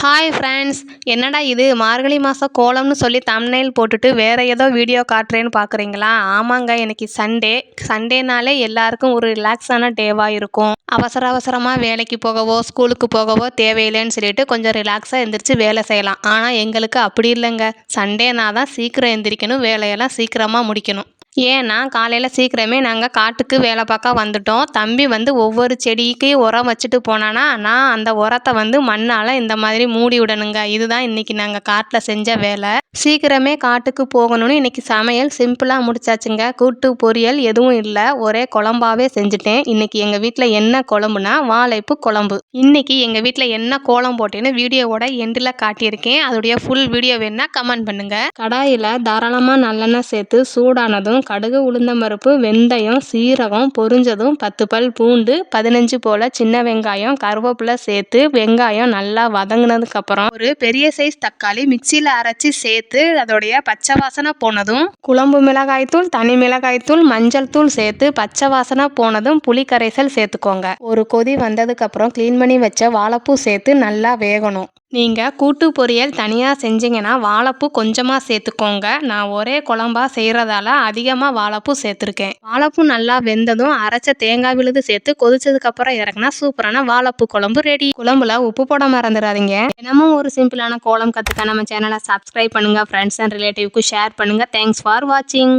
Hi friends. என்னடா இது மார்கழி மாதம் கோலம்னு சொல்லி தம்ப்நெயில் போட்டுட்டு வேறு ஏதோ வீடியோ காட்டுறேன்னு பார்க்குறீங்களா? ஆமாங்க, இன்னைக்கு சண்டேனாலே எல்லாருக்கும் ஒரு ரிலாக்ஸான டேவாக இருக்கும். அவசரமாக வேலைக்கு போகவோ ஸ்கூலுக்கு போகவோ தேவையில்லைன்னு சொல்லிட்டு கொஞ்சம் ரிலாக்ஸாக எந்திரிச்சு வேலை செய்யலாம். ஆனால் எங்களுக்கு அப்படி இல்லைங்க. சண்டேனா தான் சீக்கிரம் எந்திரிக்கணும், வேலையெல்லாம் சீக்கிரமாக முடிக்கணும். ஏன்னா காலையில் சீக்கிரமே நாங்கள் காட்டுக்கு வேலை பார்க்க வந்துட்டோம். தம்பி ஒவ்வொரு செடிக்கு உரம் வச்சுட்டு போனானா, நான் அந்த உரத்தை மண்ணால் இந்த மாதிரி மூடி விடணுங்க. இதுதான் இன்றைக்கி நாங்கள் காட்டில் செஞ்ச வேலை. சீக்கிரமே காட்டுக்கு போகணும்னு இன்றைக்கி சமையல் சிம்பிளாக முடிச்சாச்சுங்க. கூட்டு பொரியல் எதுவும் இல்லை, ஒரே குழம்பாவே செஞ்சுட்டேன். இன்றைக்கி எங்கள் வீட்டில் என்ன குழம்புனா வாழைப்பு குழம்பு. இன்றைக்கி எங்கள் வீட்டில் என்ன கோலம் போட்டேன்னு வீடியோவோட எண்டில் காட்டியிருக்கேன். அதோடைய ஃபுல் வீடியோ வேணுன்னா கமெண்ட் பண்ணுங்கள். கடாயில் தாராளமாக நல்லெண்ணெய் சேர்த்து சூடானதும் கடுகு, உளுந்தம்பருப்பு, வெந்தயம், சீரகம் பொரிஞ்சதும் 10 பல் பூண்டு, 15 போல் சின்ன வெங்காயம், கருவேப்பிலை சேர்த்து வெங்காயம் நல்லா வதங்கினதுக்கப்புறம் ஒரு பெரிய சைஸ் தக்காளி மிக்சியில் அரைச்சி சேர்த்து அதோடைய பச்சை வாசனை போனதும் குழம்பு மிளகாய்த்தூள், தனி மிளகாய்த்தூள், மஞ்சள் தூள் சேர்த்து பச்சை வாசனை போனதும் புளி கரைசல் சேர்த்துக்கோங்க. ஒரு கொதி வந்ததுக்கப்புறம் க்ளீன் பண்ணி வச்ச வாழைப்பூ சேர்த்து நல்லா வேகணும். நீங்கள் கூட்டு பொரியல் தனியாக செஞ்சீங்கன்னா வாழைப்பூ கொஞ்சமாக சேர்த்துக்கோங்க. நான் ஒரே குழம்பா செய்கிறதால அதிகமாக வாழைப்பூ சேர்த்துருக்கேன். வாழைப்பூ நல்லா வெந்ததும் அரைச்ச தேங்காய் விழுது சேர்த்து கொதிச்சதுக்கப்புறம் இறக்குனா சூப்பரான வாழைப்பூ குழம்பு ரெடி. குழம்புல உப்பு போட மறந்துடாதீங்க. தினமும் ஒரு சிம்பிளான கோலம் கற்றுக்க நம்ம சேனலை சப்ஸ்கிரைப் பண்ணுங்கள். ஃப்ரெண்ட்ஸ் அண்ட் ரிலேட்டிவ்க்கு ஷேர் பண்ணுங்கள். தேங்க்ஸ் ஃபார் வாட்சிங்.